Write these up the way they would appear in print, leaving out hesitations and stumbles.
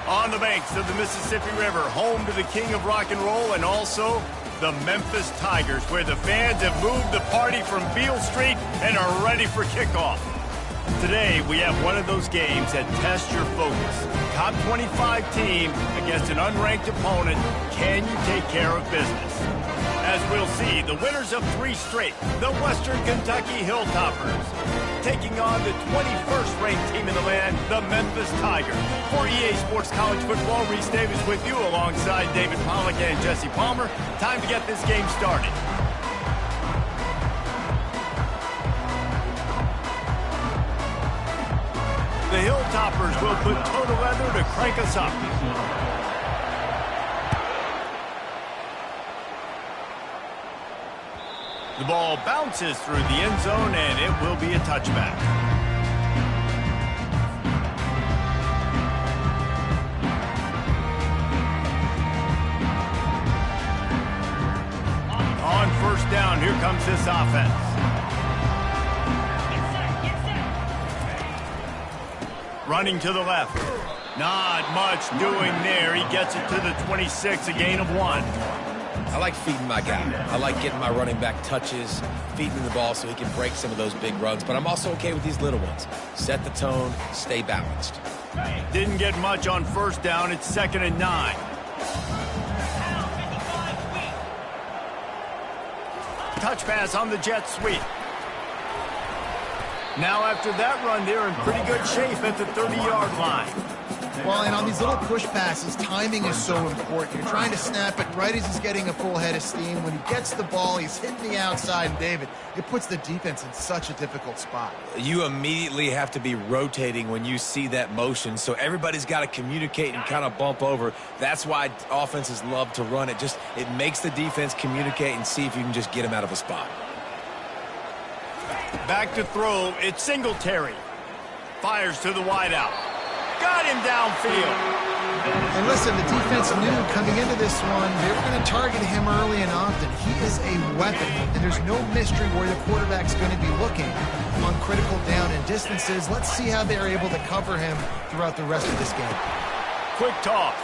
On the banks of the Mississippi River, home to the king of rock and roll and also the Memphis Tigers, where the fans have moved the party from Beale Street and are ready for kickoff. Today, we have one of those games that tests your focus. Top 25 team against an unranked opponent. Can you take care of business? As we'll see, the winners of 3 straight, the Western Kentucky Hilltoppers, taking on the 21st ranked team in the land, the Memphis Tigers. For EA Sports College Football, Reese Davis with you alongside David Pollack and Jesse Palmer. Time to get this game started. The Hilltoppers will put total leather to crank us up. The ball bounces through the end zone, and it will be a touchback. On first down, here comes this offense. Running to the left. Not much doing there. He gets it to the 26, a gain of 1. I like feeding my guy. I like getting my running back touches, feeding him the ball so he can break some of those big runs. But I'm also okay with these little ones. Set the tone, stay balanced. Didn't get much on first down. It's 2nd and 9. Touch pass on the jet sweep. Now after that run, they're in pretty good shape at the 30-yard line. Well, and on these little push passes, timing is so important. You're trying to snap it right as he's getting a full head of steam. When he gets the ball, he's hitting the outside. And David, it puts the defense in such a difficult spot. You immediately have to be rotating when you see that motion, so everybody's got to communicate and kind of bump over. That's why offenses love to run it. It makes the defense communicate and see if you can just get him out of a spot. Back to throw. It's Singletary. Fires to the wideout. Got him downfield. And listen, the defense knew coming into this one, they were going to target him early and often. He is a weapon, and there's no mystery where the quarterback's going to be looking on critical down and distances. Let's see how they're able to cover him throughout the rest of this game. Quick toss.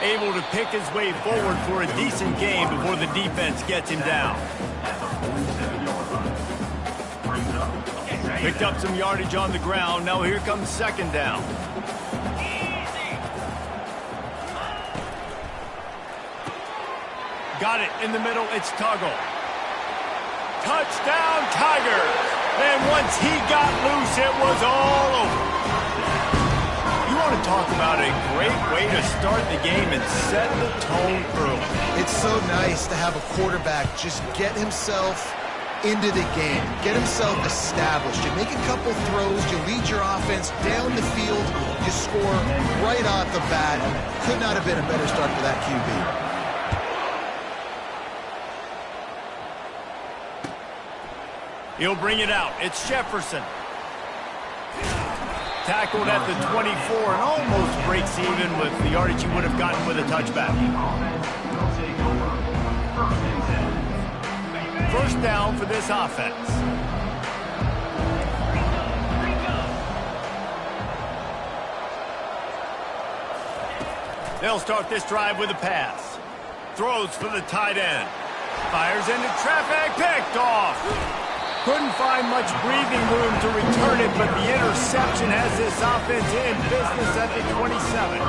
Able to pick his way forward for a decent game before the defense gets him down. Picked up some yardage on the ground. Now here comes 2nd down. Got it in the middle. It's Tuggle. Touchdown, Tigers. And once he got loose, it was all over. You want to talk about a great way to start the game and set the tone early. It's so nice to have a quarterback just get himself into the game, get himself established. You make a couple throws, you lead your offense down the field, you score right off the bat. Could not have been a better start for that QB. He'll bring it out. It's Jefferson. Tackled at the 24 and almost breaks even with the yardage he would have gotten with a touchback. First down for this offense. They'll start this drive with a pass. Throws for the tight end. Fires into traffic. Picked off. Couldn't find much breathing room to return it, but the interception has this offense in business at the 27.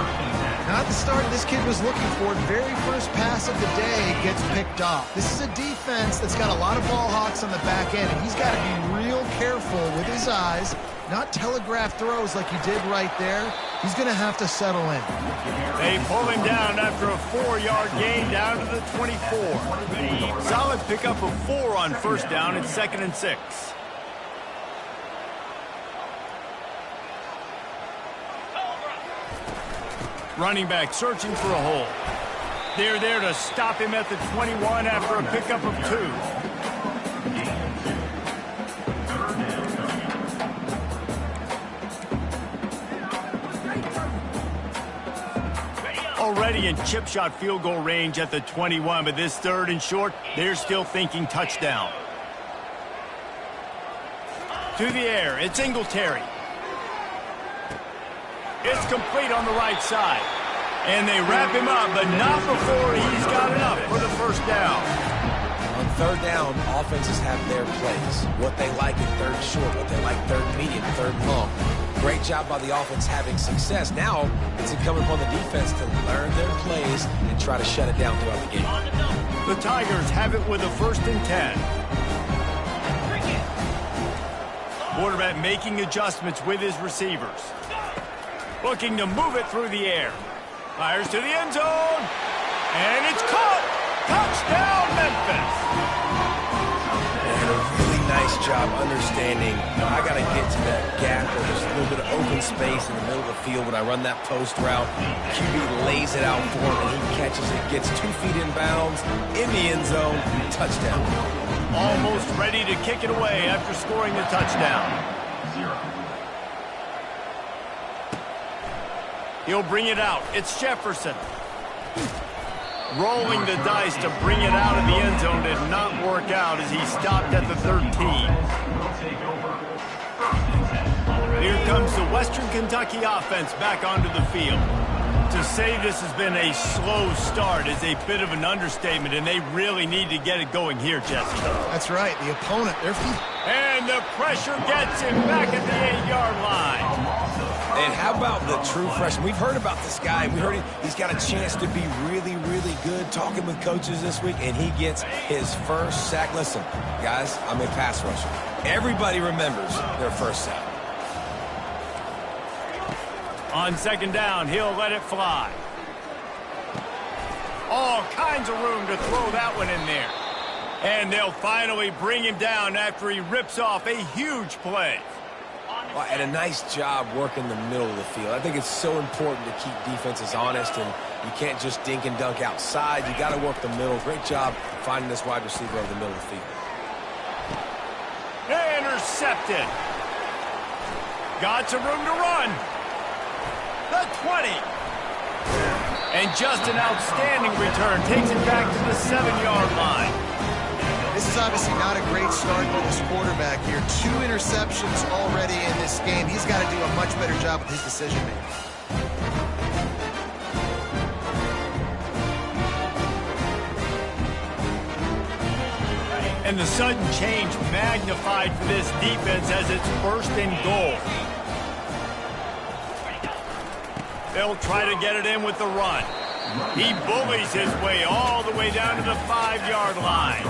Not the start this kid was looking for. Very first pass of the day gets picked off. This is a defense that's got a lot of ball hawks on the back end, and he's got to be real careful with his eyes, not telegraph throws like he did right there. He's going to have to settle in. They pull him down after a 4-yard gain down to the 24. Solid pickup of 4 on first down. It's 2nd and 6. Running back searching for a hole. They're there to stop him at the 21 after a pickup of 2. Already in chip shot field goal range at the 21, but this 3rd and short, they're still thinking touchdown. To the air, it's Singletary. It's complete on the right side. And they wrap him up, but not before he's got enough for the first down. On third down, offenses have their plays. What they like in third short, what they like third medium, third long. Great job by the offense having success. Now it's incumbent upon the defense to learn their plays and try to shut it down throughout the game. The Tigers have it with a 1st and 10. Quarterback making adjustments with his receivers. Looking to move it through the air. Fires to the end zone. And it's caught. Touchdown, Memphis. And a really nice job understanding, I got to get to that gap where there's a little bit of open space in the middle of the field when I run that post route. QB lays it out for him, and he catches it, gets 2 feet in bounds, in the end zone, touchdown. Almost ready to kick it away after scoring the touchdown. He'll bring it out. It's Jefferson. Rolling the dice to bring it out of the end zone did not work out as he stopped at the 13. Here comes the Western Kentucky offense back onto the field. To say this has been a slow start is a bit of an understatement, and they really need to get it going here, Jesse. That's right. The opponent, and the pressure gets him back at the 8-yard line. And how about the true freshman? We've heard about this guy. We heard he's got a chance to be really, really good, talking with coaches this week, and he gets his first sack. Listen, guys, I'm a pass rusher. Everybody remembers their first sack. On 2nd down, he'll let it fly. All kinds of room to throw that one in there. And they'll finally bring him down after he rips off a huge play. Well, and a nice job working the middle of the field. I think it's so important to keep defenses honest, and you can't just dink and dunk outside. You got to work the middle. Great job finding this wide receiver over the middle of the field. Intercepted. Got some room to run. The 20. And just an outstanding return. Takes it back to the 7-yard line. This is obviously not a great start for this quarterback here. 2 interceptions already in this game. He's got to do a much better job with his decision-making. And the sudden change magnified for this defense as it's 1st and goal. They'll try to get it in with the run. He bullies his way all the way down to the 5-yard line.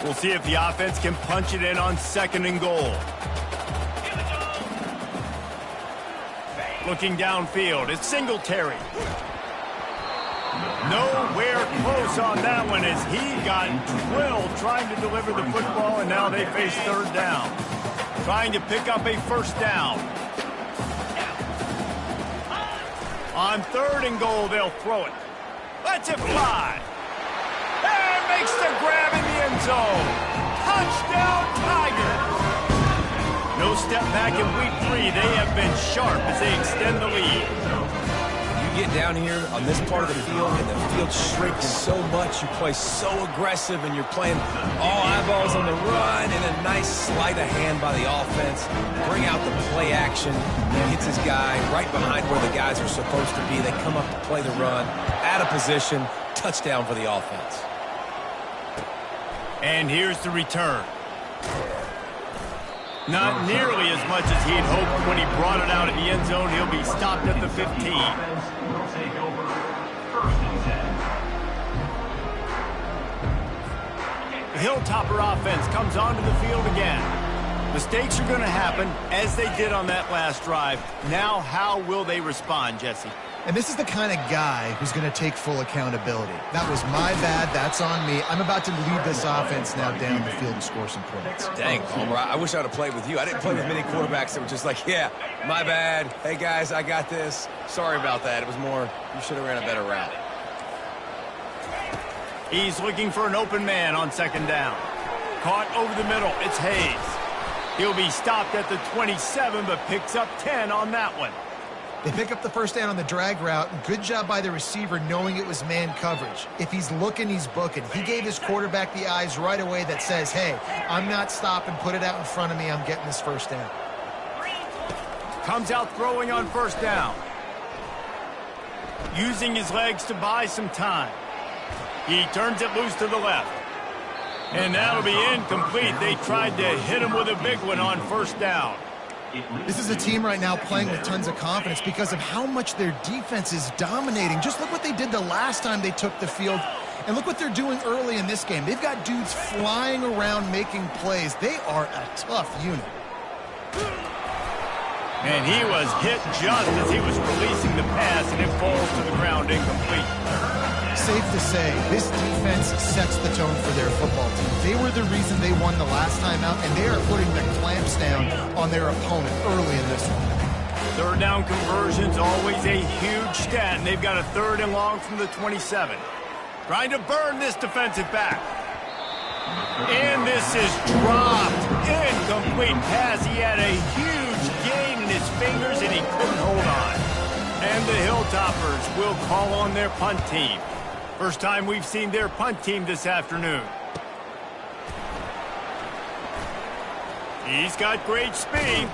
We'll see if the offense can punch it in on 2nd and goal. Looking downfield, it's Singletary. Nowhere close on that one as he got drilled trying to deliver the football, and now they face 3rd down. Trying to pick up a 1st down. On 3rd and goal, they'll throw it. Lets it fly. And makes the grab in the end zone. Touchdown, Tigers. No step back in week 3. They have been sharp as they extend the lead. You get down here on this part of the field, and the field shrinks so much. You play so aggressive, and you're playing all eyeballs on the run, and a nice sleight of hand by the offense. Bring out the play action. He hits his guy right behind where the guys are supposed to be. They come up to play the run, out of position, touchdown for the offense. And here's the return. Not nearly as much as he'd hoped when he brought it out of the end zone. He'll be stopped at the 15. The Hilltopper offense comes onto the field again. Mistakes are going to happen, as they did on that last drive. Now, how will they respond, Jesse? And this is the kind of guy who's going to take full accountability. That was my bad. That's on me. I'm about to lead this offense now down the field and score some points. Dang, Palmer, I wish I would have played with you. I didn't play with many quarterbacks that were just like, yeah, my bad. Hey, guys, I got this. Sorry about that. It was more, you should have ran a better route. He's looking for an open man on 2nd down. Caught over the middle. It's Hayes. He'll be stopped at the 27, but picks up 10 on that one. They pick up the first down on the drag route. Good job by the receiver knowing it was man coverage. If he's looking, he's booking. He gave his quarterback the eyes right away that says, hey, I'm not stopping. Put it out in front of me. I'm getting this first down. Comes out throwing on first down. Using his legs to buy some time. He turns it loose to the left. And that'll be incomplete. They tried to hit him with a big one on first down. This is a team right now playing with tons of confidence because of how much their defense is dominating. Just look what they did the last time they took the field, and look what they're doing early in this game. They've got dudes flying around making plays. They are a tough unit. And he was hit just as he was releasing the pass, and it falls to the ground incomplete. Safe to say, this defense sets the tone for their football team. They were the reason they won the last time out, and they are putting the clamps down on their opponent early in this one. Third down conversion's always a huge stat, and they've got a 3rd and long from the 27. Trying to burn this defensive back. And this is dropped. Incomplete pass. He had a huge gain in his fingers, and he couldn't hold on. And the Hilltoppers will call on their punt team. First time we've seen their punt team this afternoon. He's got great speed.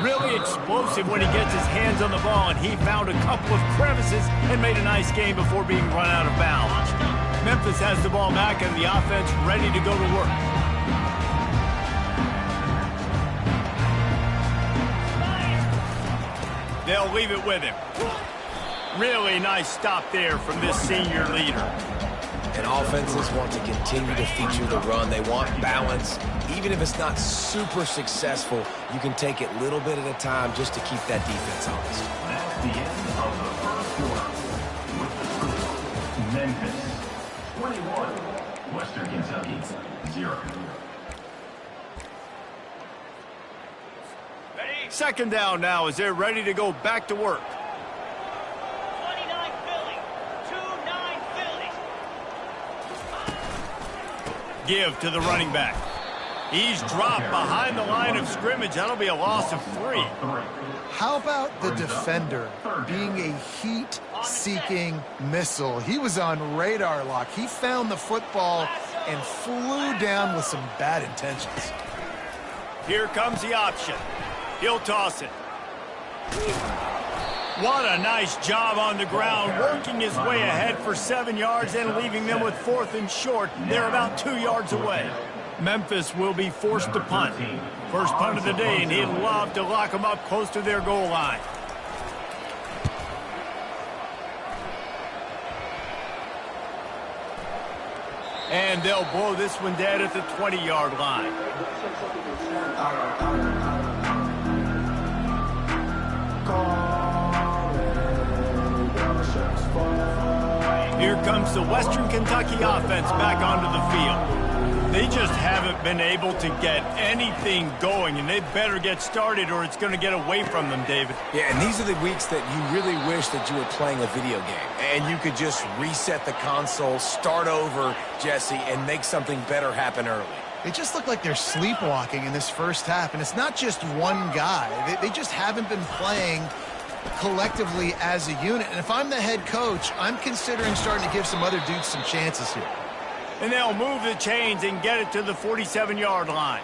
Really explosive when he gets his hands on the ball, and he found a couple of crevices and made a nice game before being run out of bounds. Memphis has the ball back and the offense ready to go to work. They'll leave it with him. Really nice stop there from this senior leader. And offenses want to continue to feature the run. They want balance. Even if it's not super successful, you can take it little bit at a time just to keep that defense honest. That's the end of the first quarter. With the score, Memphis 21, Western Kentucky 0. Second down now as they're ready to go back to work. 29 Philly, 2-9 Philly. Give to the running back. He's dropped behind the line of scrimmage. That'll be a loss of 3. How about the defender being a heat-seeking missile? He was on radar lock. He found the football and flew down with some bad intentions. Here comes the option. He'll toss it. What a nice job on the ground, working his way ahead for 7 yards and leaving them with 4th and short. They're about 2 yards away. Memphis will be forced to punt. First punt of the day, and he'd love to lock them up close to their goal line. And they'll blow this one dead at the 20-yard line. Here comes the Western Kentucky offense back onto the field. They just haven't been able to get anything going, and they better get started or it's going to get away from them, David. Yeah, and these are the weeks that you really wish that you were playing a video game and you could just reset the console, start over, Jesse, and make something better happen early. They just look like they're sleepwalking in this first half, and it's not just one guy. They just haven't been playing collectively as a unit. And if I'm the head coach, I'm considering starting to give some other dudes some chances here. And they'll move the chains and get it to the 47-yard line.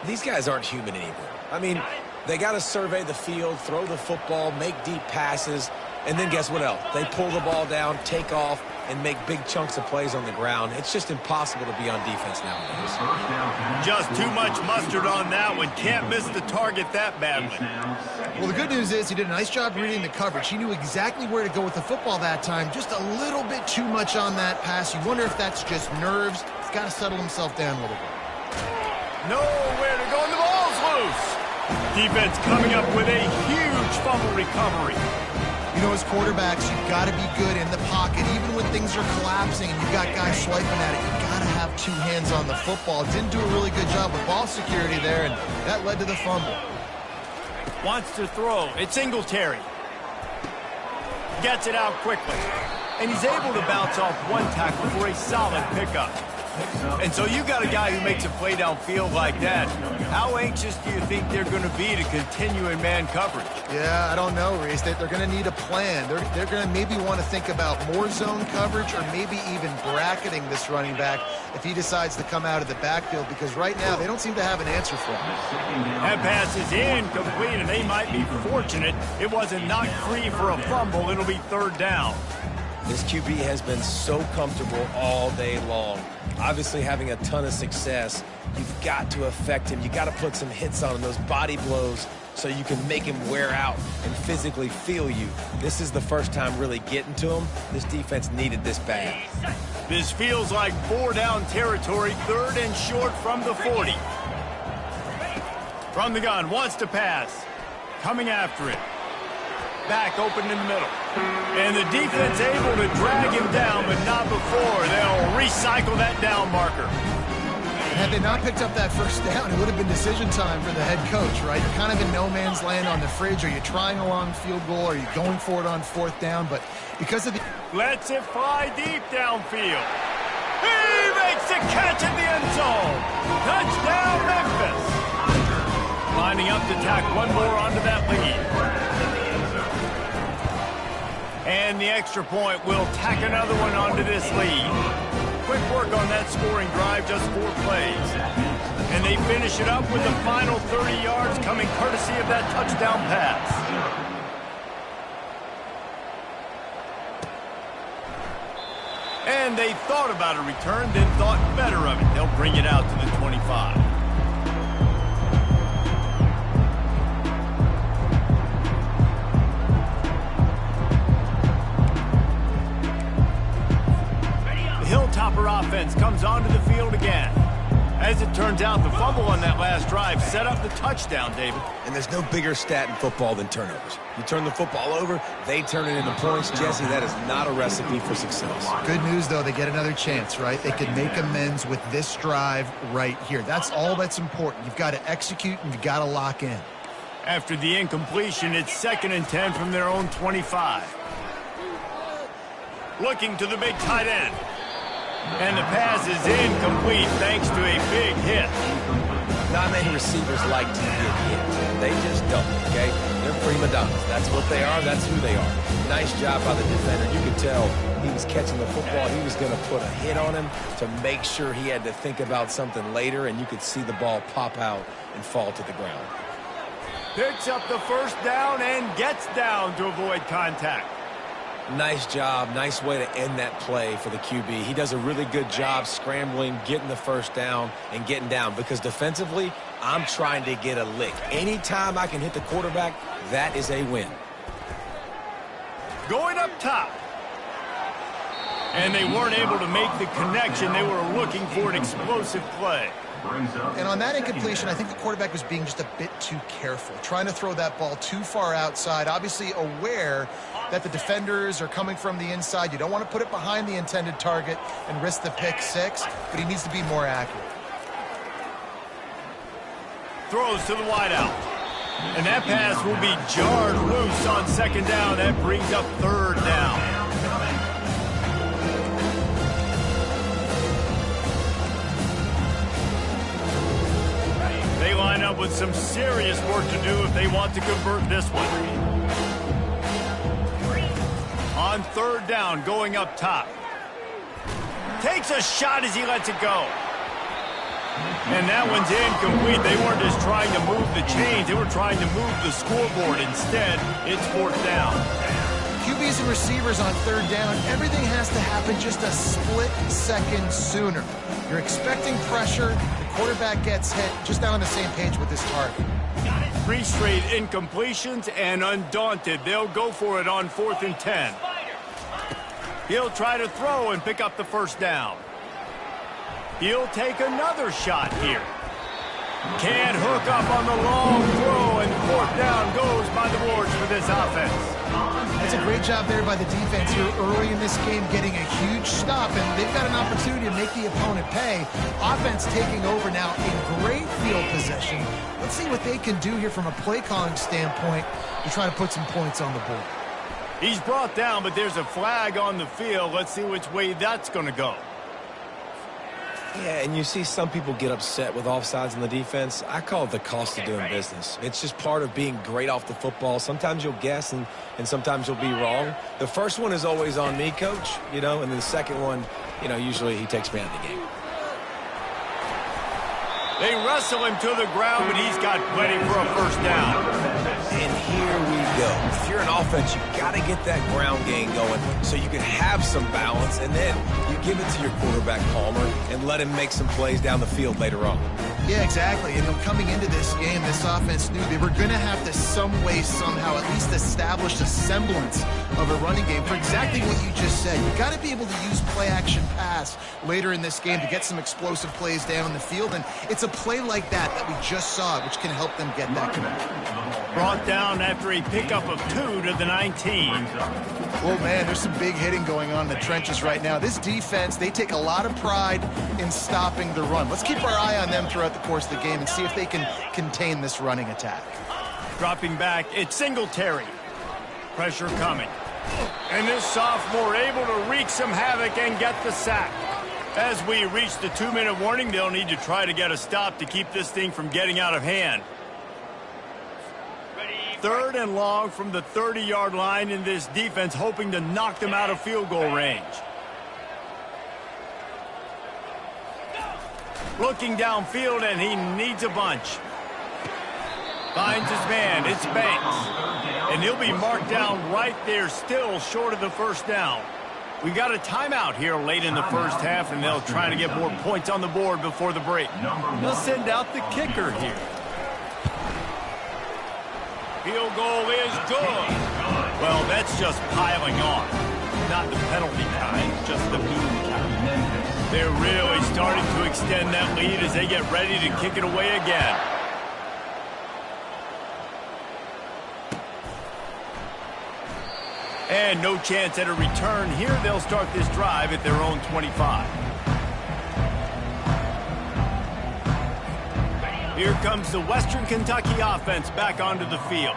These guys aren't human anymore. I mean, they got to survey the field, throw the football, make deep passes, and then guess what else? They pull the ball down, take off, and make big chunks of plays on the ground. It's just impossible to be on defense nowadays. Just too much mustard on that one. Can't miss the target that badly. Well, the good news is he did a nice job reading the coverage. He knew exactly where to go with the football that time. Just a little bit too much on that pass. You wonder if that's just nerves. He's got to settle himself down a little bit. Nowhere to go, and the ball's loose. Defense coming up with a huge fumble recovery. You know, as quarterbacks, you've got to be good in the pocket. Even when things are collapsing and you've got guys swiping at it, you've got to have 2 hands on the football. Didn't do a really good job with ball security there, and that led to the fumble. Wants to throw. It's Singletary. Gets it out quickly. And he's able to bounce off one tackle for a solid pickup. And so you got a guy who makes a play downfield like that. How anxious do you think they're going to be to continue in man coverage? Yeah, I don't know, Reese. They're going to need a plan. They're going to maybe want to think about more zone coverage or maybe even bracketing this running back if he decides to come out of the backfield, because right now they don't seem to have an answer for him. That pass is incomplete, and they might be fortunate it wasn't knocked free for a fumble. It'll be third down. This QB has been so comfortable all day long. Obviously having a ton of success. You've got to affect him. You got to put some hits on him, those body blows, so you can make him wear out and physically feel you. This is the first time really getting to him. This defense needed this bad. This feels like 4-down territory, third and short from the 40. From the gun, wants to pass. Coming after it. Back open in the middle. And the defense able to drag him down, but not before. They'll recycle that down marker. Had they not picked up that first down, it would have been decision time for the head coach, right? You're kind of in no man's land on the fridge. Are you trying a long field goal? Are you going for it on fourth down? But because of the... Lets it fly deep downfield. He makes a catch in the end zone. Touchdown, Memphis. Lining up to tack one more onto that lead. And the extra point will tack another one onto this lead. Quick work on that scoring drive, just 4 plays. And they finish it up with the final 30 yards coming courtesy of that touchdown pass. And they thought about a return, then thought better of it. They'll bring it out to the 25. Hilltopper offense comes onto the field again. As it turns out, the fumble on that last drive set up the touchdown, David. And there's no bigger stat in football than turnovers. You turn the football over, they turn it into points. Jesse, that is not a recipe for success. Good news, though, they get another chance, right? They can make amends with this drive right here. That's all that's important. You've got to execute and you've got to lock in. After the incompletion, it's 2nd and 10 from their own 25. Looking to the big tight end. And the pass is incomplete thanks to a big hit. Not many receivers like to get hit. They just don't, okay? They're prima donnas. That's what they are. That's who they are. Nice job by the defender. You could tell he was catching the football. He was going to put a hit on him to make sure he had to think about something later, and you could see the ball pop out and fall to the ground. Picks up the first down and gets down to avoid contact. Nice job. Nice way to end that play for the QB. He does a really good job scrambling, getting the first down, and getting down. Because defensively, I'm trying to get a lick. Anytime I can hit the quarterback, that is a win. Going up top. And they weren't able to make the connection. They were looking for an explosive play. And on that incompletion, I think the quarterback was being just a bit too careful, trying to throw that ball too far outside, obviously aware that the defenders are coming from the inside. You don't want to put it behind the intended target and risk the pick six, but he needs to be more accurate. Throws to the wideout. And that pass will be jarred loose on 2nd down. That brings up 3rd down. They line up with some serious work to do if they want to convert this one. On 3rd down, going up top. Takes a shot as he lets it go. And that one's incomplete. They weren't just trying to move the chains. They were trying to move the scoreboard. Instead, it's 4th down. QBs and receivers on 3rd down, everything has to happen just a split second sooner. You're expecting pressure. The quarterback gets hit. Just not on the same page with his target. 3 straight incompletions, and undaunted, they'll go for it on 4th and 10. He'll try to throw and pick up the first down. He'll take another shot here. Can't hook up on the long throw, and 4th down goes by the boards for this offense. That's a great job there by the defense here early in this game, getting a huge stop, and they've got an opportunity to make the opponent pay. Offense taking over now in great field position. Let's see what they can do here from a play calling standpoint to try to put some points on the board. He's brought down, but there's a flag on the field. Let's see which way that's going to go. Yeah, and you see some people get upset with offsides in the defense. I call it the cost of doing business. It's just part of being great off the football. Sometimes you'll guess and sometimes you'll be wrong. The first one is always on me, Coach, and then the second one, usually he takes me out of the game. They wrestle him to the ground, but he's got plenty for a first down. And here we go. If you're an offense, you got to get that ground game going so you can have some balance, and then you give it to your quarterback, Palmer, and let him make some plays down the field later on. Yeah, exactly. Coming into this game, this offense knew they were going to have to some way, somehow, at least establish a semblance of a running game for exactly what you just said. You got to be able to use play-action pass later in this game to get some explosive plays down the field, and it's a play like that we just saw, which can help them get that connection. Brought down after a pickup of 2 to the 19. Oh, man, there's some big hitting going on in the trenches right now. This defense, they take a lot of pride in stopping the run. Let's keep our eye on them throughout the course of the game and see if they can contain this running attack. Dropping back, it's Singletary. Pressure coming. And this sophomore able to wreak some havoc and get the sack. As we reach the 2-minute warning, they'll need to try to get a stop to keep this thing from getting out of hand. 3rd and long from the 30-yard line, in this defense hoping to knock them out of field goal range. Looking downfield, and he needs a bunch. Finds his man. It's Banks. And he'll be marked down right there, still short of the first down. We got a timeout here late in the first half, and they'll try to get more points on the board before the break. They'll send out the kicker here. Field goal is good. Well, that's just piling on. Not the penalty kind, just the boom kind. They're really starting to extend that lead as they get ready to kick it away again. And no chance at a return here. They'll start this drive at their own 25. Here comes the Western Kentucky offense back onto the field.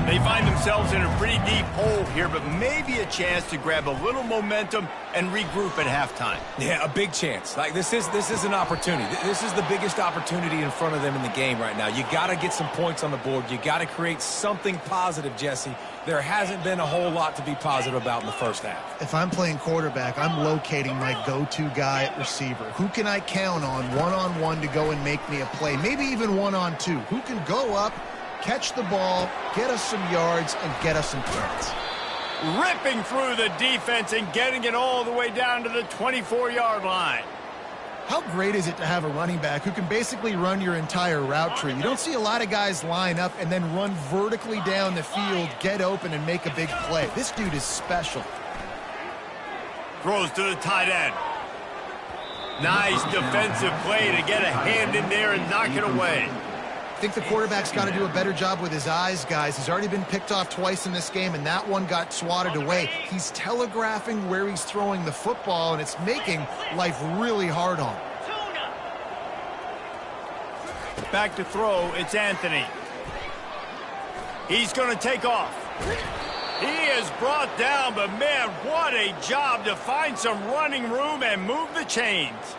They find themselves in a pretty deep hole here, but maybe a chance to grab a little momentum and regroup at halftime. Yeah, a big chance. This is an opportunity. This is the biggest opportunity in front of them in the game right now. You got to get some points on the board. You got to create something positive, Jesse. There hasn't been a whole lot to be positive about in the first half. If I'm playing quarterback, I'm locating my go-to guy at receiver. Who can I count on one-on-one to go and make me a play? Maybe even one-on-two. Who can go up, catch the ball, get us some yards, and get us some points? Ripping through the defense and getting it all the way down to the 24-yard line. How great is it to have a running back who can basically run your entire route tree? You don't see a lot of guys line up and then run vertically down the field, get open, and make a big play. This dude is special. Throws to the tight end. Nice defensive play to get a hand in there and knock it away. I think the quarterback's got to do a better job with his eyes, guys. He's already been picked off twice in this game, and that one got swatted away. He's telegraphing where he's throwing the football, and it's making life really hard on him. Back to throw, it's Anthony. He's going to take off. He is brought down, but man, what a job to find some running room and move the chains.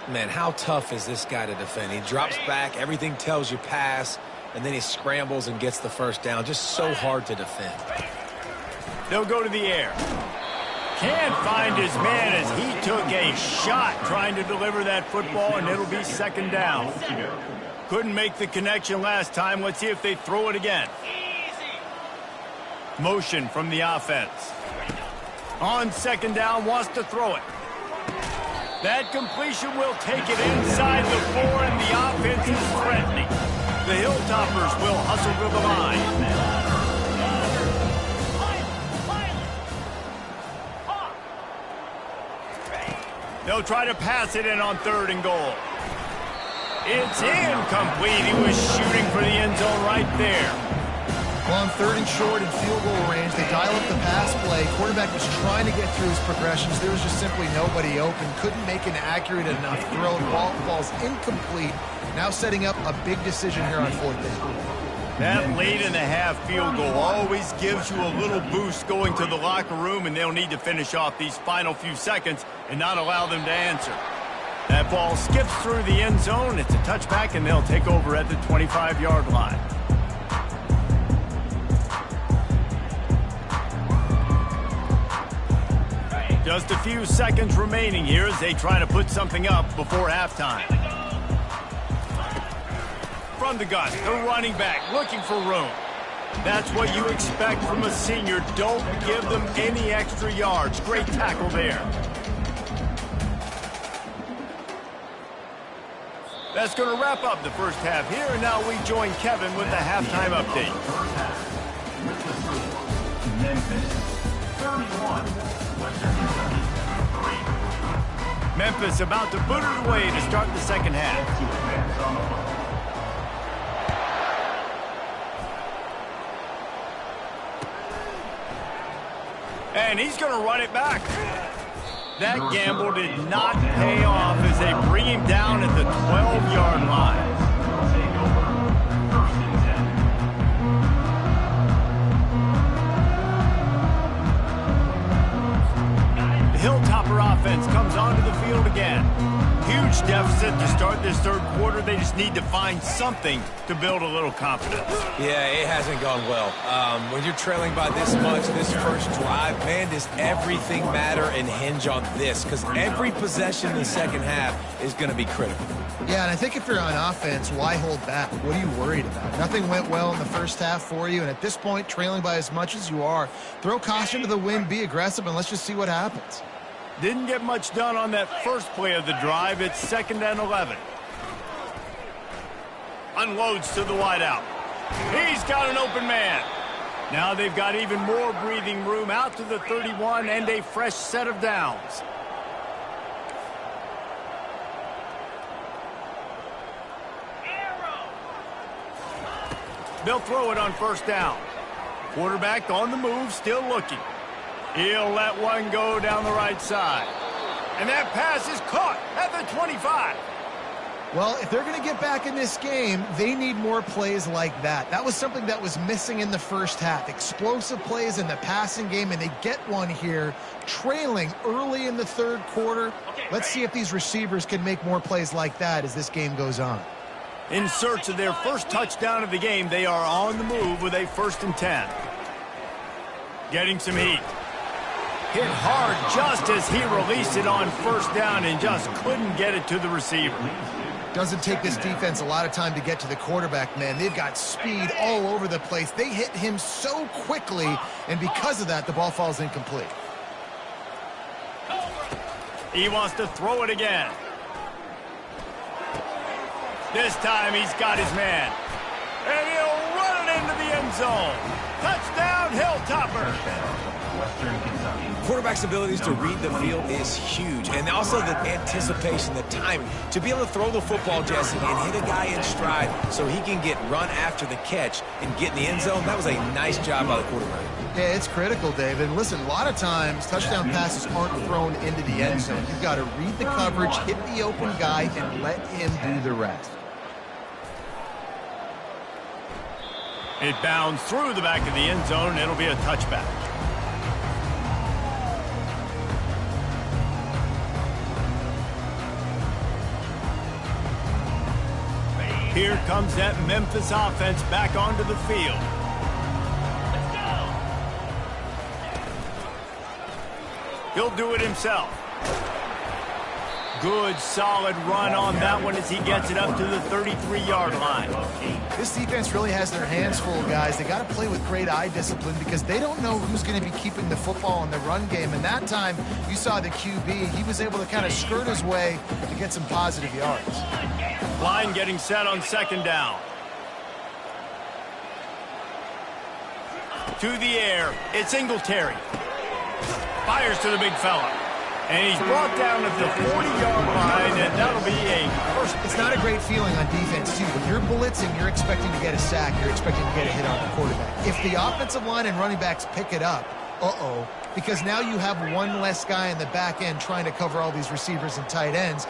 Man, how tough is this guy to defend? He drops back, everything tells you pass, and then he scrambles and gets the first down. Just so hard to defend. They'll go to the air. Can't find his man as he took a shot trying to deliver that football, and it'll be second down. Couldn't make the connection last time. Let's see if they throw it again. Motion from the offense. On second down, wants to throw it. That completion will take it inside the 4, and the offense is threatening. The Hilltoppers will hustle to the line. They'll try to pass it in on 3rd and goal. It's incomplete. He was shooting for the end zone right there. Well, on 3rd and short in field goal range, they dial up the pass play. Quarterback was trying to get through his progressions. There was just simply nobody open. Couldn't make an accurate enough throw. The ball falls incomplete. Now setting up a big decision here on 4th down. That late-in-the-half field goal always gives you a little boost going to the locker room, and they'll need to finish off these final few seconds and not allow them to answer. That ball skips through the end zone. It's a touchback, and they'll take over at the 25-yard line. Just a few seconds remaining here as they try to put something up before halftime. From the gun, the running back looking for room. That's what you expect from a senior. Don't give them any extra yards. Great tackle there. That's going to wrap up the first half here, and now we join Kevin with the halftime update. First half, with the score, Memphis 31, Western Kentucky 3. Memphis about to boot it away to start the second half. To advance on the football. And he's going to run it back. That gamble did not pay off as they bring him down at the 12-yard line. Take over, first and 10. The Hilltopper offense comes onto the field again. Huge deficit to start this third quarter. They just need to find something to build a little confidence. Yeah, it hasn't gone well. When you're trailing by this much, this first drive, man, does everything matter and hinge on this? Because every possession in the second half is going to be critical. Yeah, and I think if you're on offense, why hold back? What are you worried about? Nothing went well in the first half for you, and at this point, trailing by as much as you are, throw caution to the wind, be aggressive, and let's just see what happens. Didn't get much done on that first play of the drive. It's 2nd and 11. Unloads to the wideout. He's got an open man. Now they've got even more breathing room out to the 31 and a fresh set of downs. They'll throw it on first down. Quarterback on the move, still looking. He'll let one go down the right side. And that pass is caught at the 25. Well, if they're going to get back in this game, they need more plays like that. That was something that was missing in the first half. Explosive plays in the passing game, and they get one here, trailing early in the third quarter. Let's see if these receivers can make more plays like that as this game goes on. In search of their first touchdown of the game, they are on the move with a 1st and 10. Getting some heat. Hit hard just as he released it on first down and just couldn't get it to the receiver. Doesn't take this defense a lot of time to get to the quarterback, man. They've got speed all over the place. They hit him so quickly, and because of that, the ball falls incomplete. He wants to throw it again. This time he's got his man. And he'll run it into the end zone. Touchdown, Hilltopper. Western Kentucky. Quarterback's abilities to read the field is huge, and also the anticipation, the timing. To be able to throw the football, Jesse, and hit a guy in stride so he can get run after the catch and get in the end zone, that was a nice job by the quarterback. Yeah, it's critical, David. Listen, a lot of times, touchdown passes aren't thrown into the end zone. You've got to read the coverage, hit the open guy, and let him do the rest. It bounds through the back of the end zone. It'll be a touchback. Here comes that Memphis offense back onto the field. He'll do it himself. Good, solid run on that one as he gets it up to the 33-yard line. This defense really has their hands full, guys. They got to play with great eye discipline because they don't know who's going to be keeping the football in the run game. And that time, you saw the QB. He was able to kind of skirt his way to get some positive yards. Line getting set on 2nd down. To the air, it's Singletary. Fires to the big fella. And he's brought down at the 40-yard line, and that'll be a first. It's not a great feeling on defense, too. When you're blitzing, you're expecting to get a sack. You're expecting to get a hit on the quarterback. If the offensive line and running backs pick it up, because now you have one less guy in the back end trying to cover all these receivers and tight ends,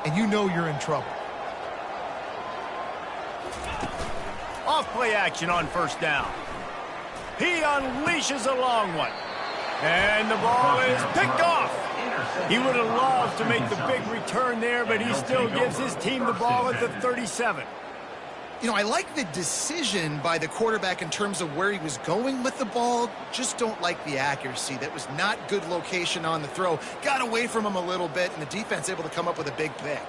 and you know you're in trouble. Off-play action on 1st down. He unleashes a long one. And the ball is picked off. He would have loved to make the big return there, but he still gives his team the ball at the 37. You know, I like the decision by the quarterback in terms of where he was going with the ball. Just don't like the accuracy. That was not good location on the throw. Got away from him a little bit, and the defense able to come up with a big pick.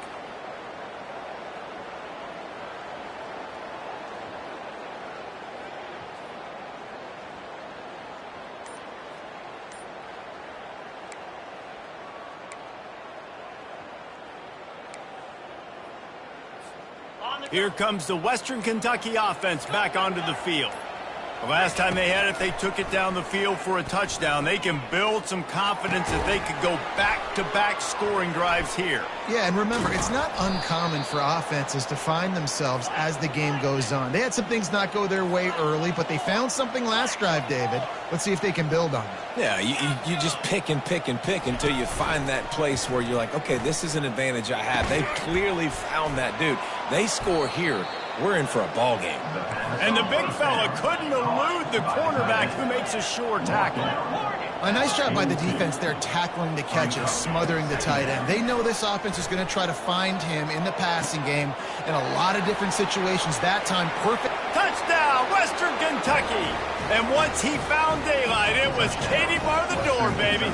Here comes the Western Kentucky offense back onto the field. The last time they had it, they took it down the field for a touchdown. They can build some confidence that they could go back-to-back scoring drives here. Yeah, and remember, it's not uncommon for offenses to find themselves as the game goes on. They had some things not go their way early, but they found something last drive, David. Let's see if they can build on it. Yeah, you just pick and pick and pick until you find that place where you're like, okay, this is an advantage I have. They clearly found that dude. They score here. We're in for a ball game. And the big fella couldn't elude the cornerback who makes a sure tackle. A nice job by the defense there tackling the catch and smothering the tight end. They know this offense is going to try to find him in the passing game in a lot of different situations. That time, perfect. Touchdown, Western Kentucky. And once he found daylight, it was Katie bar the door, baby.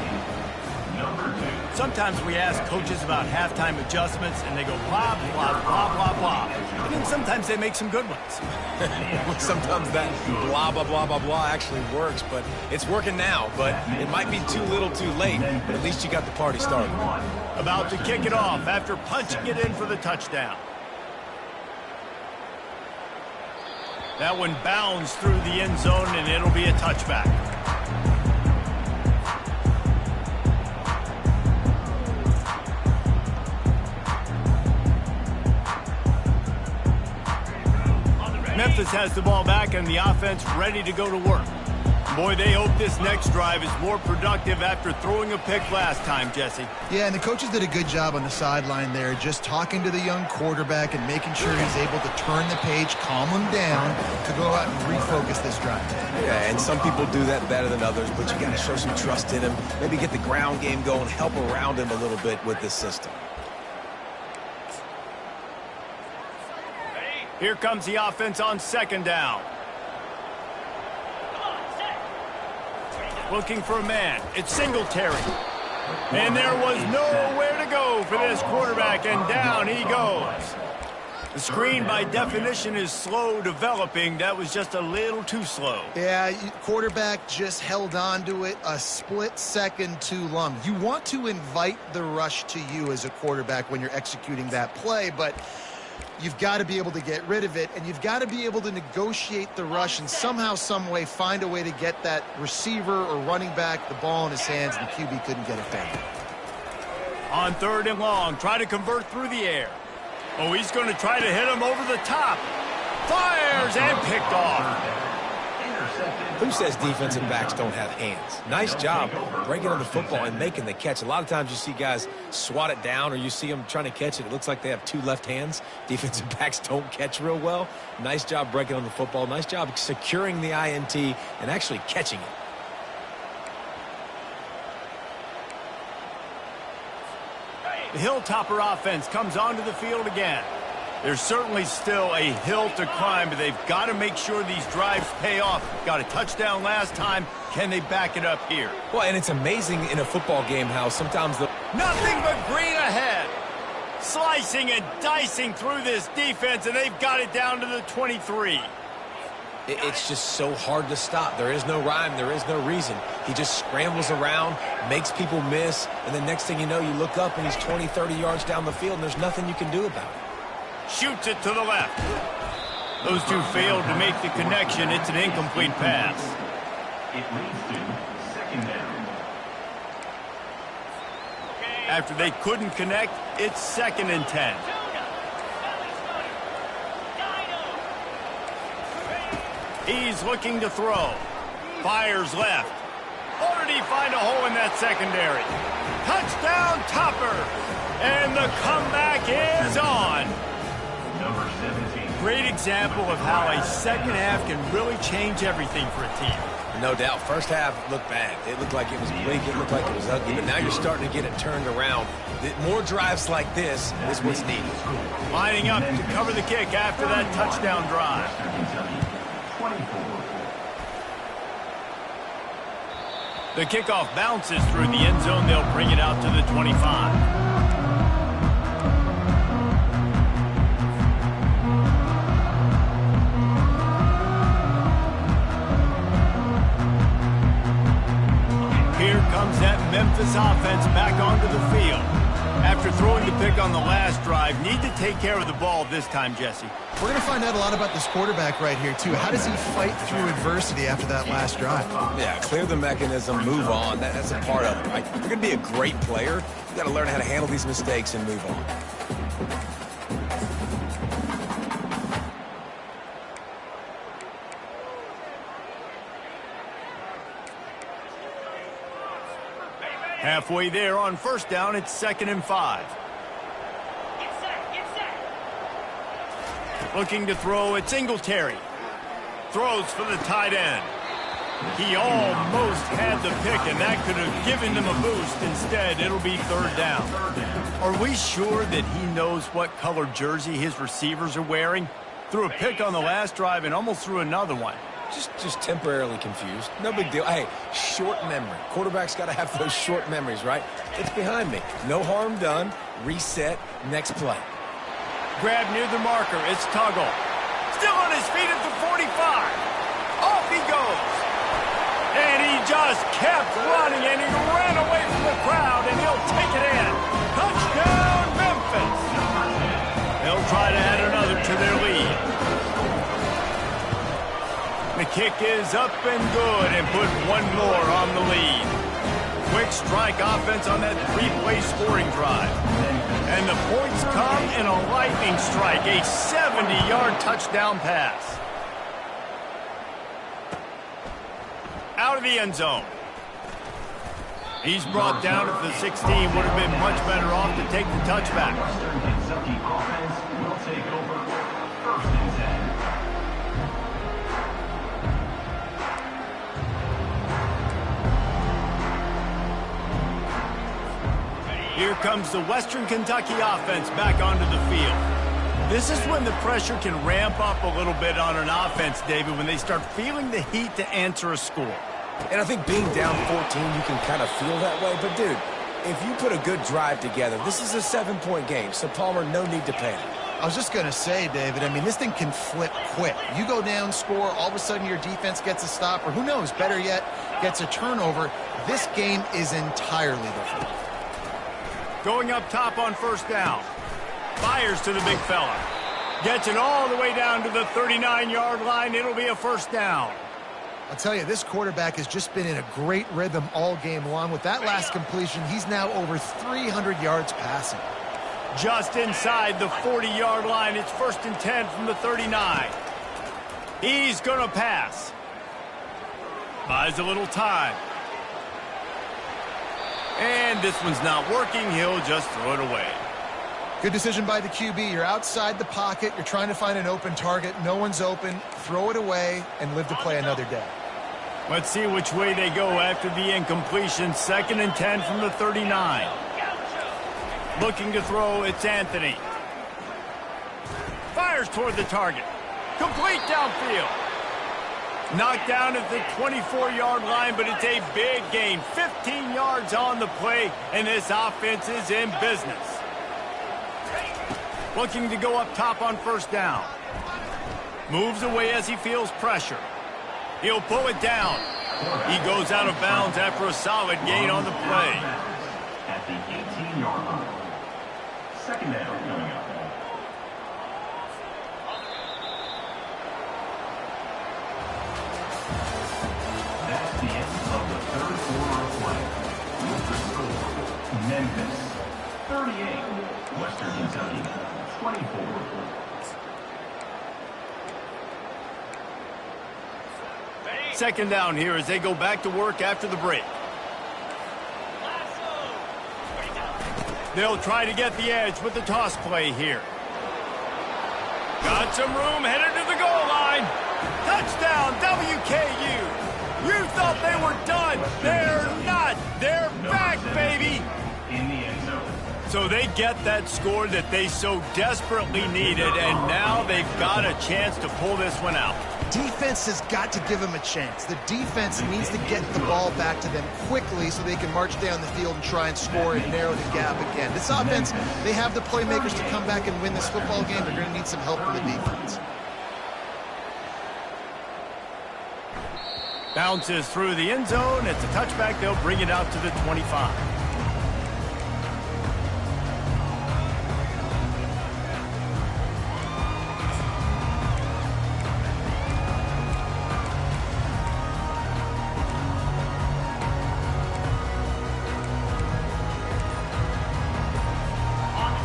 Sometimes we ask coaches about halftime adjustments, and they go blah, blah, blah, blah, blah. And then sometimes they make some good ones. Sometimes that blah, blah, blah, blah, blah actually works, but it's working now. But it might be too little too late, but at least you got the party started. About to kick it off after punching it in for the touchdown. That one bounds through the end zone, and it'll be a touchback. Memphis has the ball back and the offense ready to go to work. Boy, they hope this next drive is more productive after throwing a pick last time, Jesse. Yeah, and the coaches did a good job on the sideline there, just talking to the young quarterback and making sure he's able to turn the page, calm him down to go out and refocus this drive. Yeah, and some people do that better than others, but you got to show some trust in him, maybe get the ground game going, help around him a little bit with this system. Here comes the offense on second down. Looking for a man. It's Singletary. And there was nowhere to go for this quarterback, and down he goes. The screen, by definition, is slow developing. That was just a little too slow. Yeah, quarterback just held on to it a split second too long. You want to invite the rush to you as a quarterback when you're executing that play, but you've got to be able to get rid of it, and you've got to be able to negotiate the rush and somehow, some way find a way to get that receiver or running back the ball in his hands, and the QB couldn't get it back. On third and long, try to convert through the air. Oh, he's going to try to hit him over the top. Fires and picked off. Who says defensive backs don't have hands? Nice job breaking on the football and making the catch. A lot of times you see guys swat it down or you see them trying to catch it. It looks like they have two left hands. Defensive backs don't catch real well. Nice job breaking on the football. Nice job securing the INT and actually catching it. The Hilltopper offense comes onto the field again. There's certainly still a hill to climb, but they've got to make sure these drives pay off. Got a touchdown last time. Can they back it up here? Well, and it's amazing in a football game how sometimes the... Nothing but green ahead. Slicing and dicing through this defense, and they've got it down to the 23. It's just so hard to stop. There is no rhyme. There is no reason. He just scrambles around, makes people miss, and the next thing you know, you look up and he's 20, 30 yards down the field, and there's nothing you can do about it. Shoots it to the left. Those two failed to make the connection. It's an incomplete pass. It leads to second down. After they couldn't connect, it's 2nd and 10. He's looking to throw. Fires left. Or did he find a hole in that secondary? Touchdown, Topper! And the comeback is on. Number 17. great example of how a second half can really change everything for a team. No doubt. First half looked bad. It looked like it was bleak. It looked like it was ugly. But now you're starting to get it turned around. More drives like this is what's needed. Lining up to cover the kick after that touchdown drive. The kickoff bounces through the end zone. They'll bring it out to the 25. Comes that Memphis offense back onto the field. After throwing the pick on the last drive, need to take care of the ball this time, Jesse. We're going to find out a lot about this quarterback right here, too. How does he fight through adversity after that last drive? Yeah, clear the mechanism, move on. That's a part of it, right? If you're going to be a great player, you got to learn how to handle these mistakes and move on. Halfway there on first down, it's 2nd and 5. Get set, get set. Looking to throw at Singletary. Throws for the tight end. He almost had the pick, and that could have given them a boost. Instead, it'll be 3rd down. Are we sure that he knows what color jersey his receivers are wearing? Threw a pick on the last drive and almost threw another one. Just temporarily confused. No big deal. Hey, short memory. Quarterback's got to have those short memories, right? It's behind me. No harm done. Reset. Next play. Grab near the marker. It's Tuggle. Still on his feet at the 45. Off he goes. And he just kept running, and he ran away from the crowd, and he'll take it in. Touchdown, Memphis. They'll try to add another to their lead. The kick is up and good and put one more on the lead. Quick strike offense on that 3-play scoring drive. And the points come in a lightning strike, a 70-yard touchdown pass. Out of the end zone. He's brought down at the 16. Would have been much better off to take the touchback. Western Kentucky offense will take over 1st and 10. Here comes the Western Kentucky offense back onto the field. This is when the pressure can ramp up a little bit on an offense, David, when they start feeling the heat to answer a score. And I think being down 14, you can kind of feel that way. But, dude, if you put a good drive together, this is a 7-point game. So, Palmer, no need to panic. I was just going to say, David, I mean, this thing can flip quick. You go down, score, all of a sudden your defense gets a stop, or who knows, better yet, gets a turnover. This game is entirely different. Going up top on first down. Fires to the big fella. Gets it all the way down to the 39-yard line. It'll be a 1st down. I'll tell you, this quarterback has just been in a great rhythm all game long. With that last completion, he's now over 300 yards passing. Just inside the 40-yard line. It's 1st and 10 from the 39. He's going to pass. Buys a little time. And this one's not working. He'll just throw it away. Good decision by the QB. You're outside the pocket. You're trying to find an open target. No one's open. Throw it away and live to play another day. Let's see which way they go after the incompletion. 2nd and 10 from the 39. Looking to throw, it's Anthony. Fires toward the target. Complete downfield. Knocked down at the 24-yard line, but it's a big gain. 15 yards on the play, and this offense is in business. Looking to go up top on first down. Moves away as he feels pressure. He'll pull it down. He goes out of bounds after a solid gain on the play. At the 18-yard line. 2nd down coming up. That's the end of the 3rd quarter of play. With the score, Memphis 38, Western Kentucky 24. Second down here as they go back to work after the break. They'll try to get the edge with the toss play here. Got some room, headed to the goal line. Touchdown, WKU. You thought they were done. They're not. They're back, baby. In the end zone. So they get that score that they so desperately needed, and now they've got a chance to pull this one out. Defense has got to give them a chance. The defense needs to get the ball back to them quickly so they can march down the field and try and score and narrow the gap again. This offense, they have the playmakers to come back and win this football game. They're going to need some help from the defense. Bounces through the end zone. It's a touchback. They'll bring it out to the 25.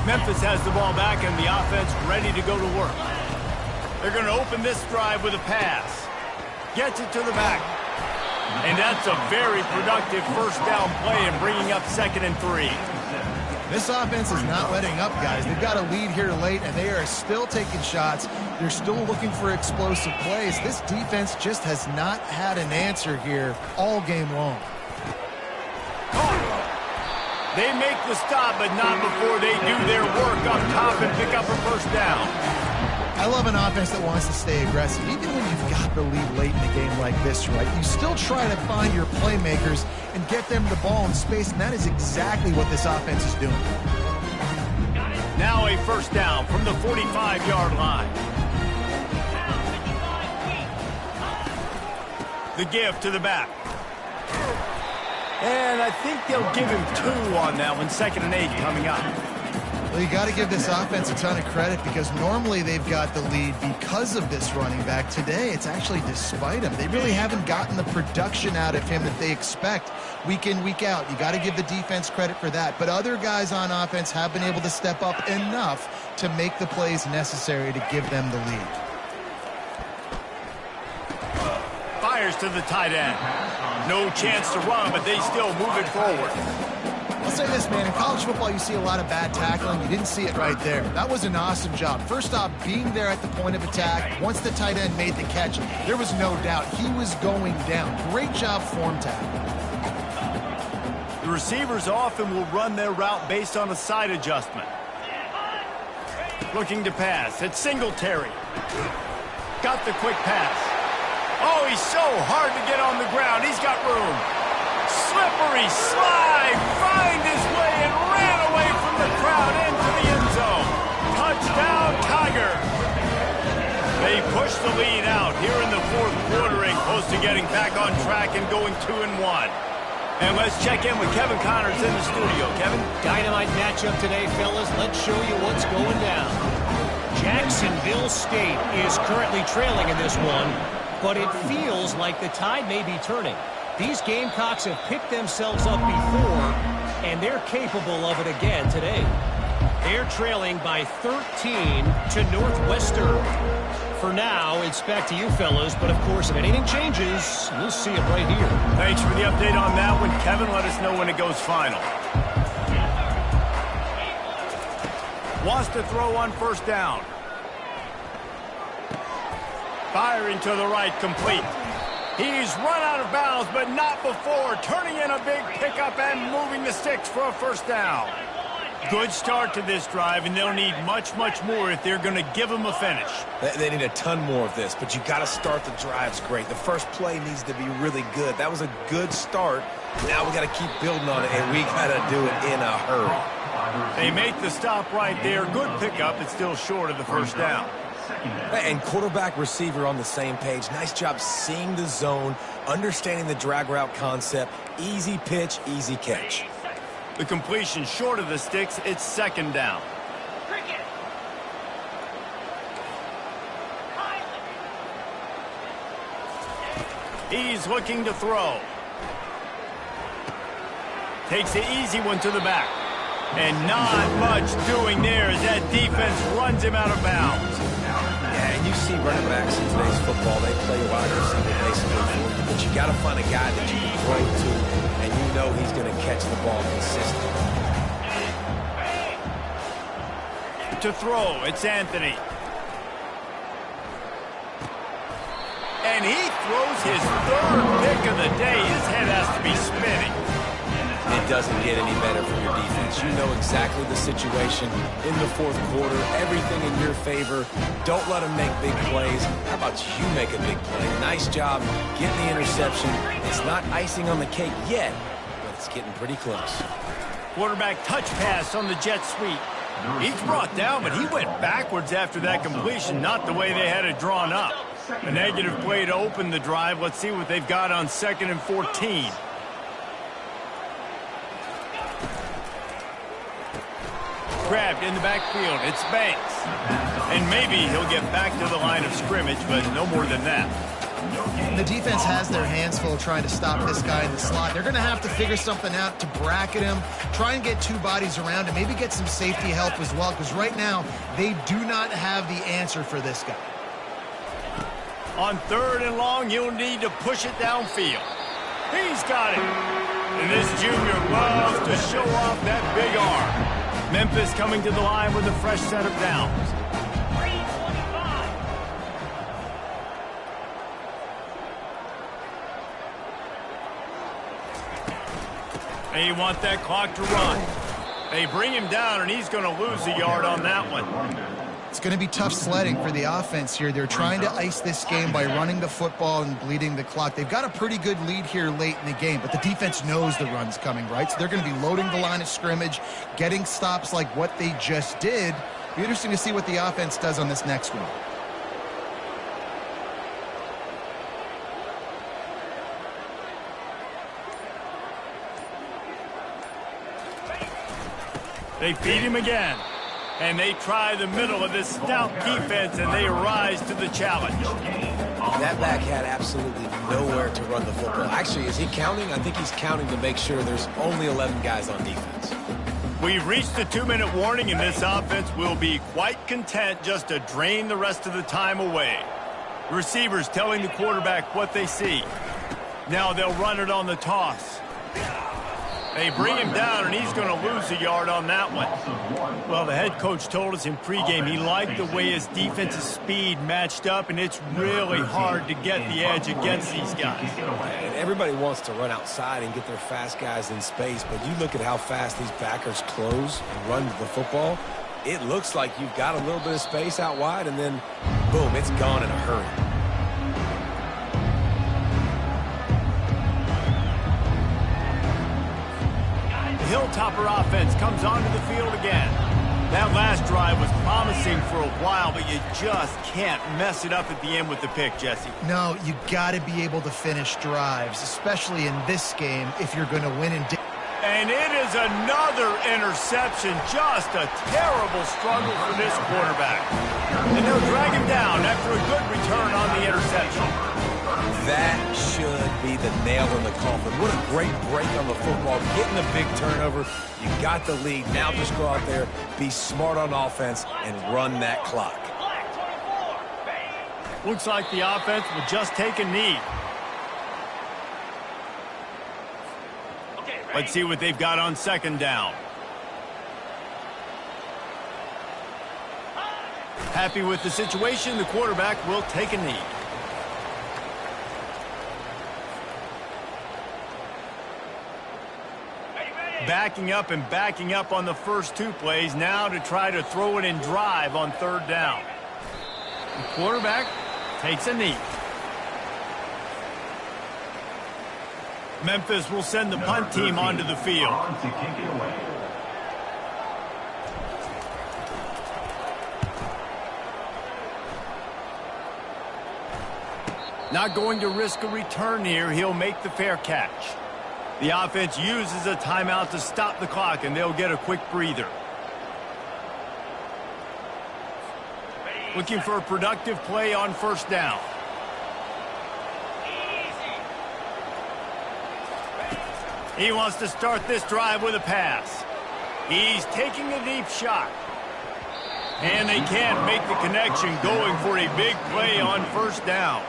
Memphis has the ball back and the offense ready to go to work. They're going to open this drive with a pass. Gets it to the back. And that's a very productive first down play and bringing up 2nd and 3. This offense is not letting up, guys. They've got a lead here late, and they are still taking shots. They're still looking for explosive plays. This defense just has not had an answer here all game long. They make the stop, but not before they do their work up top and pick up a first down. I love an offense that wants to stay aggressive. Even when you've got the lead late in a game like this, right, you still try to find your playmakers and get them the ball in space, and that is exactly what this offense is doing. Now a first down from the 45-yard line. The give to the back. And I think they'll give him 2 on that one. 2nd and 8 coming up. Well, you got to give this offense a ton of credit because normally they've got the lead because of this running back. Today, it's actually despite him. They really haven't gotten the production out of him that they expect week in, week out. You got to give the defense credit for that. But other guys on offense have been able to step up enough to make the plays necessary to give them the lead. Fires to the tight end. No chance to run, but they still move it forward. I'll say this, man. In college football, you see a lot of bad tackling. You didn't see it right there. That was an awesome job. First off, being there at the point of attack. Once the tight end made the catch, there was no doubt he was going down. Great job form tackle. The receivers often will run their route based on a side adjustment. Looking to pass. It's Singletary. Got the quick pass. Oh, he's so hard to get on the ground. He's got room. Slippery slide. Find his way and ran away from the crowd into the end zone. Touchdown, Tiger. They push the lead out here in the 4th quarter and close to getting back on track and going 2-1. And let's check in with Kevin Connors in the studio. Kevin? Dynamite matchup today, fellas. Let's show you what's going down. Jacksonville State is currently trailing in this one, but it feels like the tide may be turning. These Gamecocks have picked themselves up before, and they're capable of it again today. They're trailing by 13 to Northwestern. For now, it's back to you, fellas, but of course, if anything changes, we'll see it right here. Thanks for the update on that one, Kevin. Let us know when it goes final. Wants to throw on first down. Firing to the right, complete. He's run out of bounds, but not before. Turning in a big pickup and moving the sticks for a first down. Good start to this drive, and they'll need much, much more if they're going to give them a finish. They need a ton more of this, but you got to start the drives great. The first play needs to be really good. That was a good start. Now we got to keep building on it, and we got to do it in a hurry. They make the stop right there. Good pickup. It's still short of the first down. And quarterback receiver on the same page. Nice job seeing the zone, understanding the drag route concept. Easy pitch, easy catch. The completion short of the sticks. It's second down. He's looking to throw. Takes the easy one to the back. And not much doing there as that defense runs him out of bounds. Yeah, and you see running backs in today's football, they play wide receiver basically for you. But you got to find a guy that you can throw to, and you know he's going to catch the ball consistently. To throw, it's Anthony. And he throws his third pick of the day. His head has to be spinning. It doesn't get any better from your defense. You know exactly the situation in the fourth quarter. Everything in your favor. Don't let them make big plays. How about you make a big play? Nice job getting the interception. It's not icing on the cake yet, but it's getting pretty close. Quarterback touch pass on the jet sweep. He's brought down, but he went backwards after that completion, not the way they had it drawn up. A negative play to open the drive. Let's see what they've got on 2nd and 14. Grabbed in the backfield. It's Banks. And maybe he'll get back to the line of scrimmage, but no more than that. The defense has their hands full trying to stop this guy in the slot. They're going to have to figure something out to bracket him, try and get 2 bodies around him, maybe get some safety help as well, because right now they do not have the answer for this guy. On 3rd and long, you'll need to push it downfield. He's got it. And this junior loves to show off that big arm. Memphis coming to the line with a fresh set of downs. 325. They want that clock to run. They bring him down, and he's going to lose a yard on that one. It's going to be tough sledding for the offense here. They're trying to ice this game by running the football and bleeding the clock. They've got a pretty good lead here late in the game, but the defense knows the run's coming, right? So they're going to be loading the line of scrimmage, getting stops like what they just did. Be interesting to see what the offense does on this next one. They feed him again. And they try the middle of this stout defense, and they rise to the challenge. That back had absolutely nowhere to run the football. Actually, is he counting? I think he's counting to make sure there's only 11 guys on defense. We've reached the 2-minute warning, and this offense will be quite content just to drain the rest of the time away. Receivers telling the quarterback what they see. Now they'll run it on the toss. They bring him down, and he's going to lose a yard on that one. Well, the head coach told us in pregame he liked the way his defensive speed matched up, and it's really hard to get the edge against these guys. And everybody wants to run outside and get their fast guys in space, but you look at how fast these backers close and run the football. It looks like you've got a little bit of space out wide, and then, boom, it's gone in a hurry. Hilltopper offense comes onto the field again. That last drive was promising for a while, but you just can't mess it up at the end with the pick, Jesse. No, you got to be able to finish drives, especially in this game if you're going to win. And it is another interception. Just a terrible struggle for this quarterback. And they'll drag him down after a good return on the interception. That should be the nail in the coffin. What a great break on the football. Getting a big turnover. You got the lead. Now just go out there, be smart on offense, and run that clock. Looks like the offense will just take a knee. Let's see what they've got on 2nd down. Happy with the situation, the quarterback will take a knee. Backing up and backing up on the first 2 plays, now to try to throw it in drive on 3rd down. The quarterback takes a knee. Memphis will send the punt team onto the field. Not going to risk a return here. He'll make the fair catch. The offense uses a timeout to stop the clock, and they'll get a quick breather. Looking for a productive play on 1st down. He wants to start this drive with a pass. He's taking a deep shot. And they can't make the connection, going for a big play on 1st down.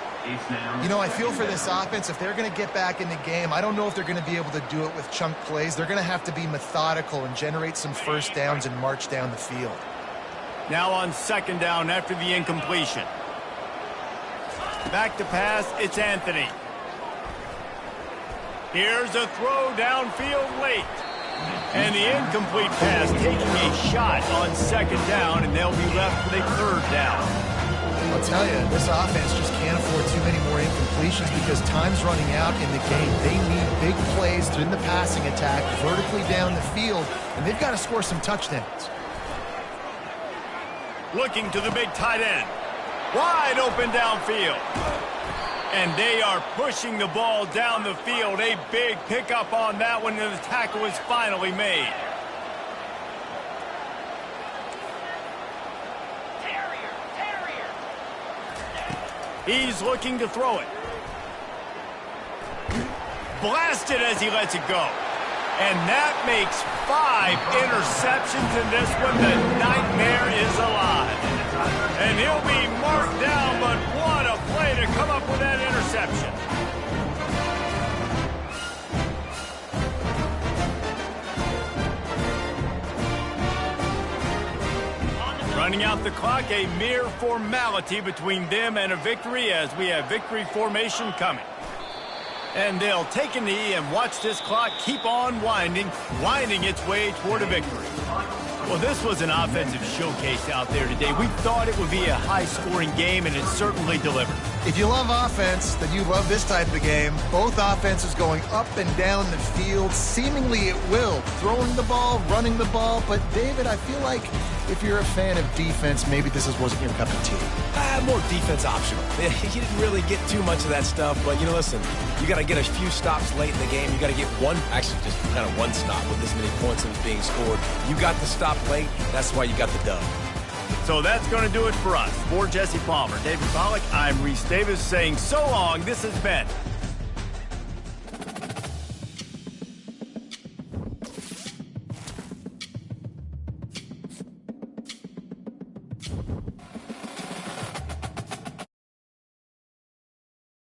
You know, I feel for this offense, if they're going to get back in the game, I don't know if they're going to be able to do it with chunk plays. They're going to have to be methodical and generate some 1st downs and march down the field. Now on 2nd down after the incompletion. Back to pass, it's Anthony. Here's a throw downfield late. And the incomplete pass taking a shot on second down, and they'll be left with a third down. I'll tell you, this offense just can't afford too many more incompletions because time's running out in the game. They need big plays in the passing attack, vertically down the field, and they've got to score some touchdowns. Looking to the big tight end. Wide open downfield. And they are pushing the ball down the field. A big pickup on that one, and the tackle is finally made. He's looking to throw it. Blasted as he lets it go. And that makes 5 interceptions in this one. The nightmare is alive. And he'll be marked down, but what a play to come up with that interception. Running out the clock, a mere formality between them and a victory as we have victory formation coming. And they'll take a knee and watch this clock keep on winding its way toward a victory. Well, this was an offensive showcase out there today. We thought it would be a high-scoring game, and it certainly delivered. If you love offense, then you love this type of game. Both offenses going up and down the field, seemingly at will. Throwing the ball, running the ball. But, David, I feel like if you're a fan of defense, maybe wasn't your cup of tea. More defense optional. You didn't really get too much of that stuff, but, listen, you got to get a few stops late in the game. You got to get just kind of one stop with this many points that was being scored. You got the stop late. That's why you got the dub. So that's going to do it for us. For Jesse Palmer, David Pollack, I'm Reese Davis saying so long. This has been